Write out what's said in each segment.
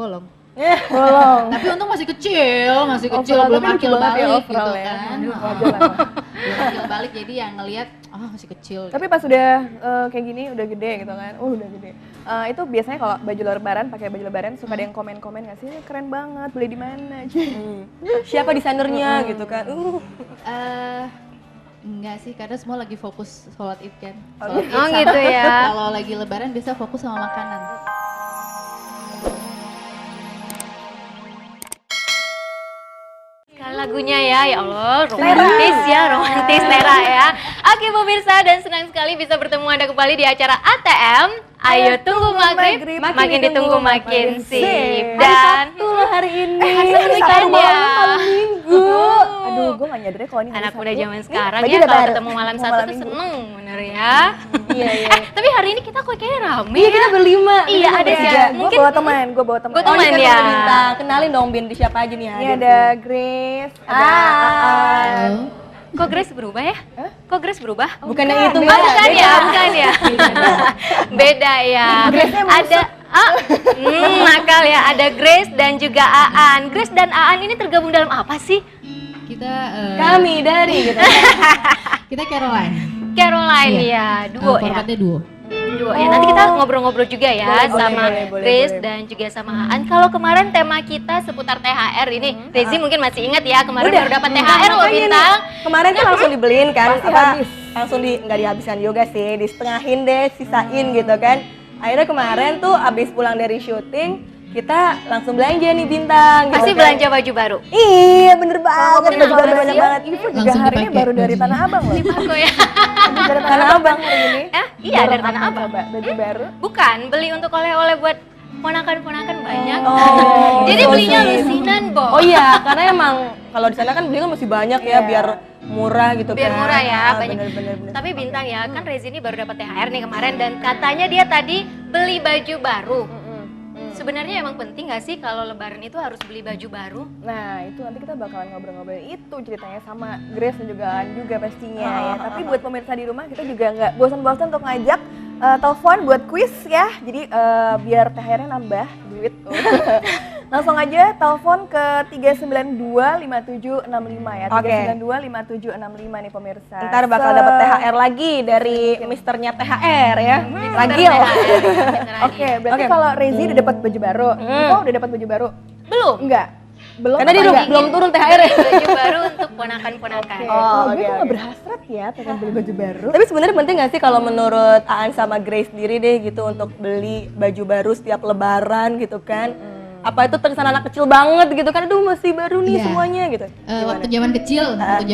bolong. Bolong. Tapi untung masih kecil belum akil balik gitu ya. kan. Akil balik jadi yang ngelihat masih kecil. Tapi pas udah kayak gini udah gede gitu kan. Udah gede. Itu biasanya kalau baju lebaran pakai baju lebaran suka ada yang komen-komen nggak sih? Keren banget, beli di mana? Siapa desainernya gitu kan. Enggak sih, karena semua lagi fokus sholat id kan. Oh gitu ya. Kalau lagi lebaran biasa fokus sama makanan. Lagunya ya Allah, romantis Tera ya. Oke pemirsa, dan senang sekali bisa bertemu Anda kembali di acara ATM. Ayo tunggu maghrib, makin ditunggu makin sip. Dan hari ini Sabtu ya. Minggu. Aduh, gue gak nyadar kalau ini hari Anak Sabtu. muda zaman sekarang Baju ya udah kalau baru. ketemu malam Mau satu malam tuh minggu. seneng bener ya. Iya. Tapi hari ini kita kok kayaknya rame Iya, ya. kita berlima. Iya, ada bertiga. siapa? Gue Mungkin bawa teman. Gua Oh, teman ini kan ya. ada bintang. Kenalin dong Bin, di siapa aja nih yang Ini ada ada di sini? Grace, ada Aan. Kok Grace berubah ya? Kok Grace berubah? Bukannya itu Oh, bukan ya, bukan ya. Beda ya. Ada nakal ya. Ada Grace dan juga Aan. Grace dan Aan ini tergabung dalam apa sih? Kita Kami dari gitu. kita Caroline. Caroline Iya. ya, duo ya. Formatnya duo. Duo ya. Nanti kita ngobrol-ngobrol juga ya sama boleh, Grace boleh. dan juga sama Aan. Kalau kemarin tema kita seputar THR ini, Rezi mungkin masih ingat ya kemarin baru dapat THR loh Makanya bintang. nih, kemarin tuh langsung dibeliin kan, Pasti habis. langsung nggak dihabiskan juga sih, disetengahin deh, sisain gitu kan. Akhirnya kemarin tuh abis pulang dari syuting, kita langsung belanja nih bintang. Pasti gitu kan. belanja baju baru. Iya bener banget, Kenapa baju baru sih? banyak banget. Ini pun juga Langsung harinya dipakai baru dari bajunya. Tanah Abang loh. Aku ya. Habis dari Tanah Abang hari ini. Iya dari Borong Tanah apa Abang. coba? Baju baru. Bukan, beli untuk oleh-oleh buat ponakan-ponakan banyak. Oh, Jadi gitu belinya sih. lusinan, Bo. Oh iya, karena emang kalau di sana kan beli kan masih banyak ya, Iya. biar murah gitu Biar kan. murah ya, banyak. Bener. Tapi bintang ya, kan Rezi ini baru dapat THR nih kemarin dan katanya dia tadi beli baju baru. Sebenarnya emang penting gak sih kalau lebaran itu harus beli baju baru? Nah, itu nanti kita bakalan ngobrol-ngobrol itu ceritanya sama Grace dan juga Aan juga pastinya ya. Tapi buat pemirsa di rumah kita juga nggak bosan-bosan untuk ngajak telepon buat quiz ya. Jadi biar THR-nya nambah duit. Langsung aja telepon ke 3925765 ya. Oke. 3925765 nih pemirsa. Ntar bakal dapat THR lagi dari misternya THR ya. Lagi THR, Oke, berarti Oke. kalau Rezi udah dapat baju baru, Ivo udah dapat baju baru? Belum. Enggak. Belum. Karena dia apa enggak? belum turun THR ya. Baju baru untuk ponakan-ponakan. Oke. Oh, Kalau gue oke, tuh oke. nggak berhasrat ya pengen beli baju baru. Tapi sebenarnya penting gak sih kalau menurut Aan sama Grace sendiri deh gitu untuk beli baju baru setiap lebaran gitu kan? Apa itu terkesan anak kecil banget gitu kan? Aduh masih baru nih Iya. semuanya gitu. Waktu zaman kecil,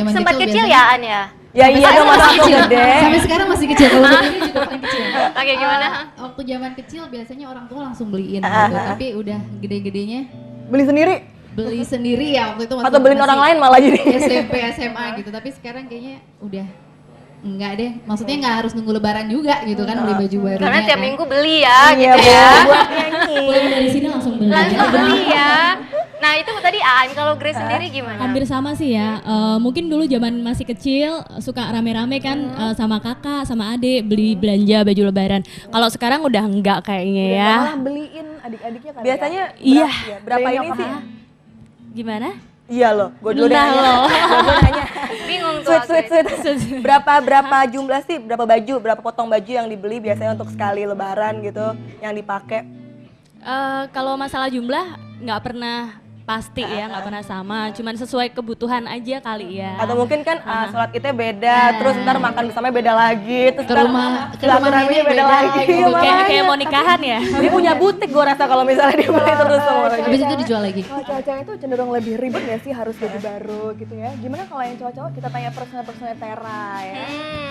Sempat kecil biasanya- ya, An ya? Ya iya dong masa aku kecil. gede. Sampai sekarang masih kecil, kalau ini juga paling kecil. Oke, gimana? Waktu zaman kecil biasanya orang tua langsung beliin gitu, tapi udah gede-gedenya Beli sendiri. beli sendiri ya waktu itu. waktu Atau beliin masih orang lain malah jadi. SMP, SMA gitu, tapi sekarang kayaknya udah enggak deh. Maksudnya nggak harus nunggu lebaran juga gitu kan beli baju baru. Karena tiap minggu beli ya, Iya, gitu ya. buat nyanyi. Pulang dari sini langsung beli. Langsung beli ya. Nah itu tadi Aan, kalau Grace sendiri gimana? Hampir sama sih ya. Mungkin dulu zaman masih kecil suka rame-rame kan sama kakak, sama adik beli belanja baju lebaran. Kalau sekarang udah enggak kayaknya ya. Malah beliin adik-adiknya kan. Biasanya Iya. berapa Beliin ini nyokap. sih? Gimana? Iya loh, gue dulu Nah, nanya. loh. Gue nanya. Bingung tuh. Sweet. Berapa jumlah sih? Berapa baju? Berapa potong baju yang dibeli biasanya untuk sekali lebaran gitu yang dipakai? Kalau masalah jumlah nggak pernah pasti ya, nggak pernah sama. Cuman sesuai kebutuhan aja kali ya. Atau mungkin kan sholat idnya beda, terus ntar makan bersama beda lagi, terus Ke ntar rumah silaturahminya nenek beda lagi. gitu. Kayak mau nikahan ya. Dia punya butik gue rasa kalau misalnya dia beli terus semua lagi. Habis itu dijual lagi. Kalau cewek-cewek itu cenderung lebih ribet ya sih harus baju baru gitu ya. Gimana kalau yang cowok-cowok kita tanya personal Tera ya.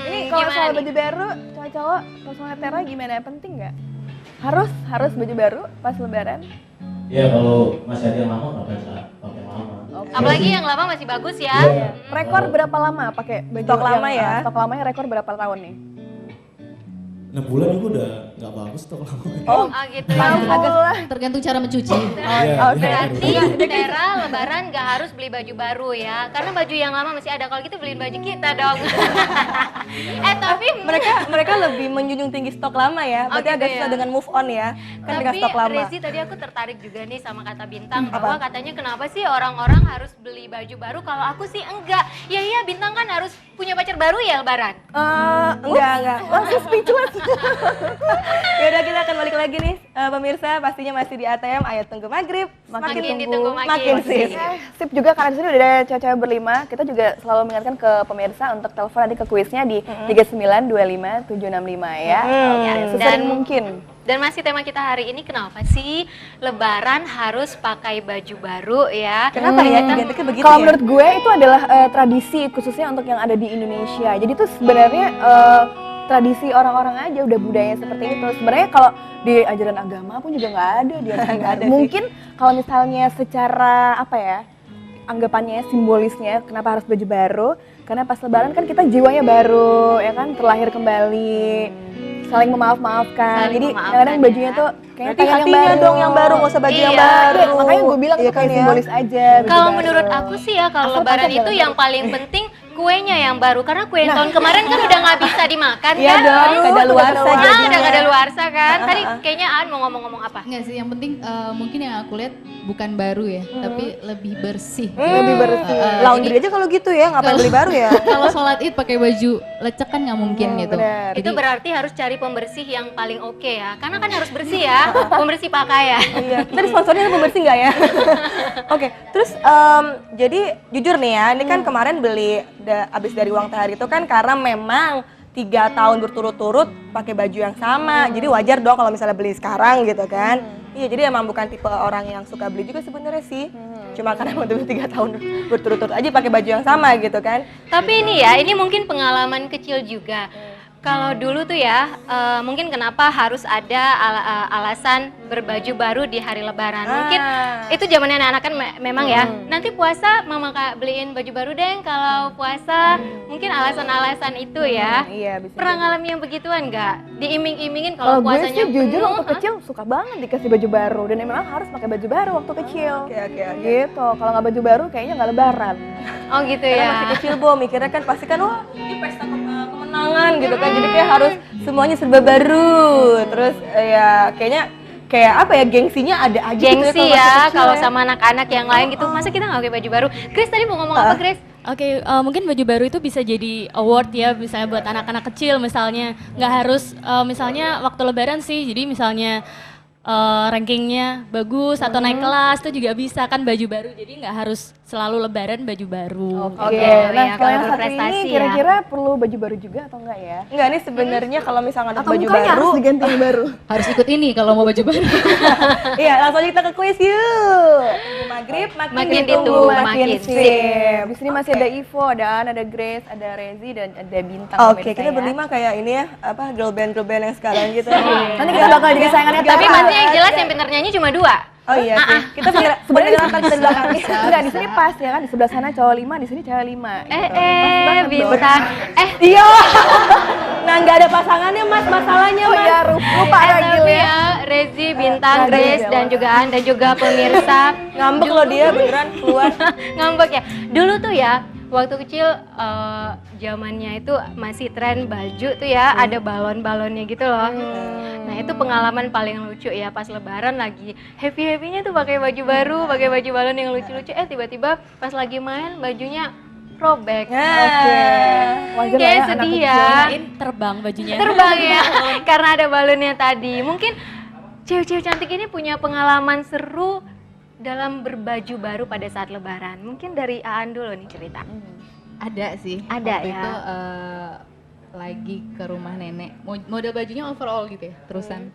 Ini kalau gimana soal nih? baju baru cowok-cowok personal Tera gimana? Penting nggak? Harus baju baru pas lebaran. Ya kalau masih ada yang lama nggak bisa pakai yang lama. Apalagi yang lama masih bagus ya. Iya. Rekor berapa lama pakai baju Stok lama yang, ya? Stok lamanya rekor berapa tahun nih? 6 bulan juga udah nggak bagus tuh kalau Oh gitu ya. Tergantung cara mencuci. Berarti Tera lebaran nggak harus beli baju baru ya, karena baju yang lama masih ada. Kalau gitu beliin baju kita dong. Tapi mereka lebih menjunjung tinggi stok lama ya. Berarti gitu agak ya. susah dengan move on ya. Kan dengan Tapi stok lama. Rezi tadi aku tertarik juga nih sama kata Bintang bahwa katanya kenapa sih orang-orang harus beli baju baru, kalau aku sih enggak. Ya iya, Bintang kan harus punya pacar baru ya lebaran. Enggak. Langsung speechless. Yaudah, kita akan balik lagi nih pemirsa, pastinya masih di ATM. Ayo tunggu maghrib, Makin ditunggu makin sip. Sip juga karena di sini udah ada cewek-cewek berlima. Kita juga selalu mengingatkan ke pemirsa untuk telepon nanti ke kuisnya di 3925765 ya. Oke, sesering mungkin. Dan masih tema kita hari ini, kenapa sih lebaran harus pakai baju baru ya? Kenapa ya identiknya begitu Kalau ya? menurut gue itu adalah tradisi khususnya untuk yang ada di Indonesia. Jadi itu sebenarnya tradisi orang-orang aja, udah budaya seperti itu. Sebenarnya kalau di ajaran agama pun juga nggak ada dia. Mungkin kalau misalnya secara apa ya, anggapannya simbolisnya kenapa harus baju baru? Karena pas lebaran kan kita jiwanya baru, ya kan, terlahir kembali, saling memaafkan. Jadi kadang-kadang bajunya tuh kayak pengen yang hatinya baru. dong yang baru, nggak usah baju yang baru. Makanya gue bilang itu kayak simbolis aja. baju Kalau baru. menurut aku sih ya, kalau Asal lebaran pakai itu jalan yang paling penting kuenya yang baru, karena kue yang tahun kemarin kan udah nggak bisa dimakan Iya kan? dong, kadaluarsa jadinya. Udah kadaluarsa kan? Tadi kayaknya Aan mau ngomong-ngomong apa? Enggak sih, yang penting mungkin yang aku lihat bukan baru ya, tapi lebih bersih. Lebih bersih. Laundry aja kalau gitu ya, ngapain beli baru ya? Kalau sholat id pakai baju lecek kan nggak mungkin gitu. benar. Itu berarti harus cari pembersih yang paling oke ya, karena kan harus bersih ya, pembersih pakaian. Iya, kita sponsornya pembersih nggak ya? Oke, terus jadi jujur nih ya, ini kan kemarin beli abis dari uang THR itu kan karena memang 3 tahun berturut-turut pakai baju yang sama, jadi wajar dong kalau misalnya beli sekarang gitu kan. Iya, jadi emang bukan tipe orang yang suka beli juga sebenarnya sih. Cuma karena udah 3 tahun berturut-turut aja pakai baju yang sama gitu kan. Tapi ini ya, ini mungkin pengalaman kecil juga. Kalau dulu tuh ya, mungkin kenapa harus ada alasan berbaju baru di hari lebaran. Mungkin itu zamannya anak-anak kan memang ya, nanti puasa mama beliin baju baru deh kalau puasa. Mungkin alasan-alasan itu ya. Iya, bisa. Pernah ngalamin yang begituan nggak? Diiming-imingin Kalau kalau gue puasanya sih jujur penuh, waktu kecil suka banget dikasih baju baru dan memang harus pakai baju baru waktu kecil. Oke. Gitu. Kalau nggak baju baru kayaknya nggak lebaran. Oh gitu Karena ya. masih kecil Bo, mikirnya kan pasti kan wah ini pesta kemenangan gitu kan. Jadi kayak harus semuanya serba baru. Terus ya kayaknya kayak apa ya, gengsinya ada aja Gengsi gitu ya kalau sama sama anak-anak yang lain gitu. Masa kita nggak pakai baju baru? Grace tadi mau ngomong apa, Grace? Oke, mungkin baju baru itu bisa jadi award ya, misalnya buat anak-anak kecil misalnya. Nggak harus misalnya waktu lebaran sih, jadi misalnya rankingnya bagus atau naik kelas itu juga bisa kan baju baru. Jadi nggak harus selalu lebaran baju baru. Oke, Nah, ya, kalau yang kalau satu berprestasi ini ya. kira-kira perlu baju baru juga atau enggak ya? Enggak, ini sebenarnya kalau misalnya ada Atau baju mukanya baru, harus diganti yang baru? Harus ikut ini kalau mau baju baru. iya langsung aja kita ke kuis yuk. Tunggu maghrib, makin ditunggu makin sip. Di sini masih ada Ivo, ada An, ada Grace, ada Rezi, dan ada Bintang. Oke, kita berlima kayak ini ya, apa girl band yang sekarang gitu. Nanti kita bakal jadi sayangannya Tapi Tara. pasti yang jelas yang pintar nyanyi cuma 2. Oh iya sih, kita sebenarnya kita di belakang. Enggak, di sini pas ya kan, di sebelah sana cowok 5, di sini cewek 5. Bintang. Iya. Nah, nggak ada pasangannya Mas, masalahnya Oh Mas. iya, lupa lagi Tapi ya. ya, Rezi, Bintang, Grace, dan juga An, dan juga pemirsa. Ngambek loh dia beneran keluar. Ngambek ya. Dulu tuh ya, waktu kecil zamannya itu masih tren baju tuh ya, ada balon-balonnya gitu loh. Nah itu pengalaman paling lucu ya, pas lebaran lagi happy-happynya tuh pakai baju baru, pakai baju balon yang lucu-lucu. Tiba-tiba pas lagi main bajunya robek. Wajar lah Kayak ya, anak sedih kecil. ya. Kirain terbang bajunya. Terbang ya, karena ada balonnya tadi. Mungkin cewek-cewek cantik ini punya pengalaman seru dalam berbaju baru pada saat lebaran. Mungkin dari Aan dulu nih cerita. Ada sih. Ada Waktu ya. itu lagi ke rumah nenek. Model bajunya overall gitu ya, terusan.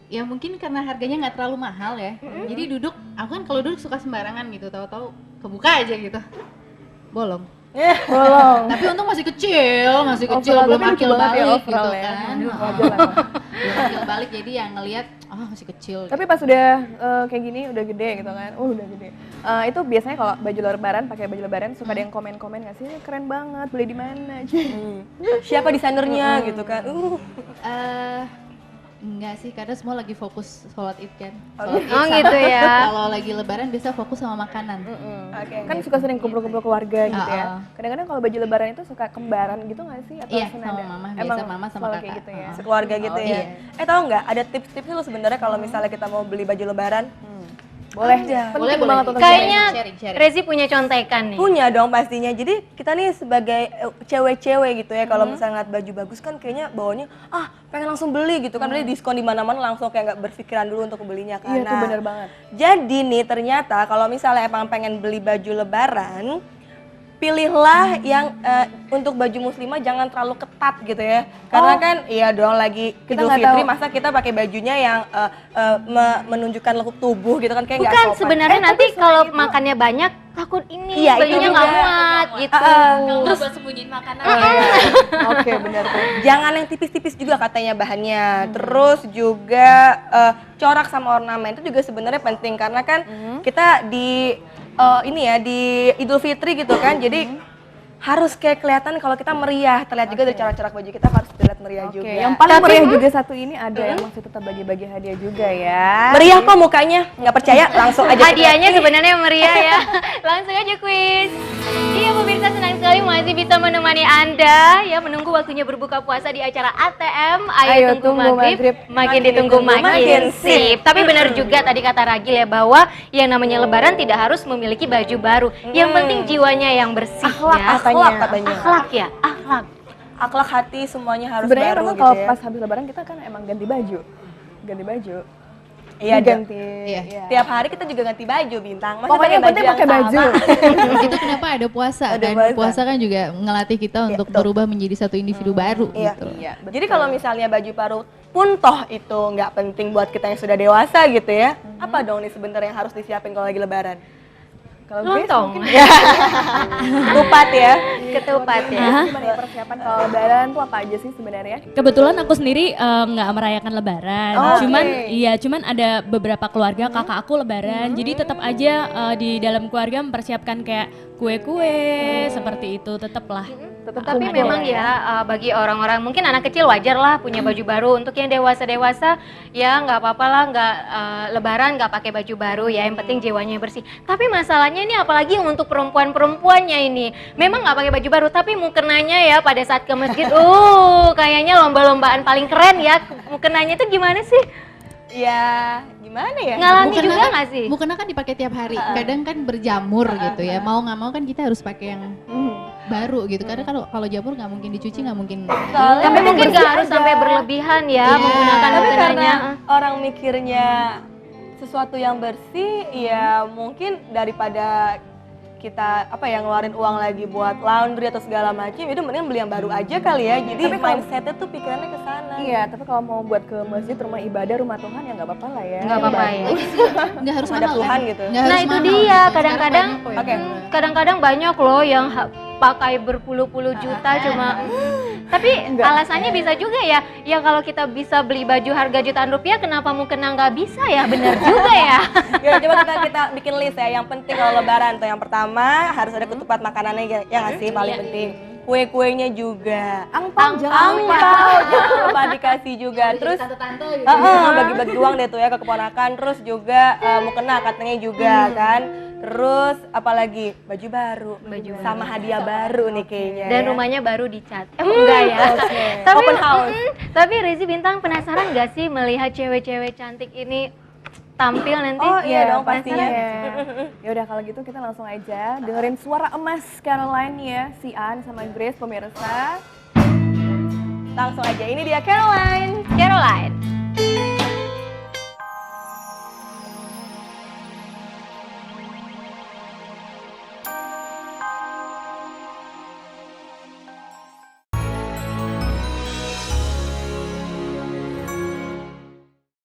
Ya mungkin karena harganya nggak terlalu mahal ya. Jadi duduk, aku kan kalau duduk suka sembarangan gitu, tahu-tahu kebuka aja gitu. Bolong. Bolong. Tapi untung masih kecil, Overall, belum tapi lucu akil banget ya balik gitu overall ya. kan. Wajar lah. Belum akil balik, jadi yang ngelihat masih kecil. Tapi pas udah kayak gini, udah gede gitu kan, udah gede. Itu biasanya kalau baju lebaran, pakai baju lebaran suka ada yang komen-komen nggak sih, "Ini keren banget, beli di mana?" Siapa desainernya gitu kan. Enggak sih, karena semua lagi fokus sholat id kan. Oh, Sholat Id Oh sama- gitu ya. Kalau lagi lebaran biasa fokus sama makanan. Oke. Kan suka sering kumpul-kumpul keluarga gitu ya. Ah, ah. Kadang-kadang kalau baju lebaran itu suka kembaran gitu nggak sih? Atau Iya, senada? sama mama. Emang Biasa mama sama selalu kakak. kayak gitu ya. Sekeluarga gitu Oh, ya. iya. Tahu nggak ada tips-tipsnya lo sebenarnya kalau misalnya kita mau beli baju lebaran? Boleh, Ada. penting Boleh, banget boleh. untuk Kayaknya sharing. Rezi punya contekan nih. Punya dong pastinya. Jadi kita nih sebagai cewek-cewek gitu ya, kalau misalnya ngeliat baju bagus kan kayaknya bawanya pengen langsung beli gitu kan, beli diskon di mana-mana langsung kayak nggak berpikiran dulu untuk belinya kan. Iya, itu Nah, bener banget. Jadi nih ternyata kalau misalnya emang pengen beli baju lebaran, pilihlah yang untuk baju muslimah jangan terlalu ketat gitu ya. Karena kan iya dong lagi Kita Idul nggak Fitri tahu. masa kita pakai bajunya yang menunjukkan lekuk tubuh gitu kan kayak nggak Bukan, sopan. sebenarnya nanti kalau makannya banyak takut ini Iya, itu bajunya nggak juga. muat gitu. Terus buat sembunyiin makanan. Oke, benar tuh. Jangan yang tipis-tipis juga katanya bahannya. Terus juga corak sama ornamen itu juga sebenarnya penting karena kan kita di ini ya di Idul Fitri gitu kan. Jadi harus kayak kelihatan kalau kita meriah. Terlihat juga dari corak-corak baju kita harus terlihat meriah Oke, juga. yang paling meriah juga satu ini ada yang masih tetap bagi-bagi hadiah juga ya. Meriah kok mukanya. Nggak percaya langsung aja. Hadiahnya sebenarnya meriah ya. Langsung aja kuis. Iya pemirsa, senang sekali masih bisa menemani Anda ya menunggu waktunya berbuka puasa di acara ATM. Ayo, tunggu maghrib, makin ditunggu makin sip. Tapi benar juga tadi kata Ragil ya bahwa yang namanya lebaran tidak harus memiliki baju baru. Yang penting jiwanya yang bersih ya. Akhlak katanya. Akhlak ya, akhlak. Akhlak hati semuanya harus Sebenarnya baru memang gitu kalau ya. pas habis lebaran kita kan emang ganti baju. Ganti baju. Iya, ganti. Iya. Tiap hari kita juga ganti baju Bintang. Masa Pokoknya yang penting pakai baju. Itu kenapa ada puasa Ada dan puasa. puasa kan juga ngelatih kita untuk betul. berubah menjadi satu individu baru Iya. gitu. Iya, Jadi kalau misalnya baju baru pun toh itu nggak penting buat kita yang sudah dewasa gitu ya. Apa dong nih sebenarnya yang harus disiapin kalau lagi lebaran? Kalau Grace Lontong. mungkin Ketupat ya. Ketupat ya. gimana ya persiapan kalau lebaran tuh apa aja sih sebenarnya? Kebetulan aku sendiri nggak merayakan lebaran. Oh, cuman oke. iya, cuman ada beberapa keluarga kakak aku lebaran. Jadi tetap aja di dalam keluarga mempersiapkan kayak kue-kue seperti itu tetaplah. Tetap Tapi kumpul memang ya bagi orang-orang mungkin anak kecil wajar lah punya baju baru. Untuk yang dewasa-dewasa ya nggak apa-apa lah, nggak lebaran nggak pakai baju baru ya. Yang penting jiwanya bersih. Tapi masalahnya ini apalagi yang untuk perempuan-perempuannya ini, memang nggak pakai baju baru tapi mukenanya ya pada saat ke masjid, kayaknya lomba-lombaan paling keren ya. Mukenanya itu gimana sih? Ya gimana ya? Ngalami Mukena juga kan- nggak sih? Mukena kan dipakai tiap hari. Kadang kan berjamur gitu ya. Mau nggak mau kan kita harus pakai yang baru gitu. Karena kalau jamur nggak mungkin dicuci, nggak mungkin. Soalnya Tapi mungkin bersih nggak harus aja. sampai berlebihan ya Iya. menggunakan Tapi karena mukenanya. orang mikirnya sesuatu yang bersih, ya mungkin daripada kita ngeluarin uang lagi buat laundry atau segala macam, itu mending beli yang baru aja kali ya. Jadi Tapi kalau- mindsetnya tuh pikirannya ke sana. Iya, tapi kalau mau buat ke masjid, rumah ibadah, rumah Tuhan ya nggak apa-apa lah ya. Nggak apa-apa ya. Nggak harus Menghadap mahal Tuhan kan? gitu. Nggak Nah harus itu mahal dia, gitu. Sekarang kadang-kadang banyak kok yang murah. kadang-kadang banyak loh yang pakai berpuluh-puluh juta cuma tapi alasannya bisa juga ya, ya kalau kita bisa beli baju harga jutaan rupiah kenapa mukena nggak bisa ya, benar juga ya. Ya coba kita bikin list ya. Yang penting kalau lebaran tuh yang pertama harus ada ketupat makanannya ya nggak sih paling penting. Kue-kuenya juga. Angpau, jangan lupa. Angpau jangan lupa dikasih juga. Terus Tante-tante gitu. bagi-bagi uang deh tuh ya ke keponakan. Terus juga mukena katanya juga kan. Terus apalagi baju baru, sama hadiah baru nih kayaknya. Dan ya. rumahnya baru dicat. Enggak ya. Tapi, Open house. Tapi Rezi Bintang penasaran nggak sih melihat cewek-cewek cantik ini tampil nanti? Oh iya dong pastinya. Ya udah kalau gitu kita langsung aja dengerin suara emas Caroline ya, si An sama Grace pemirsa. Langsung aja ini dia Caroline. Caroline.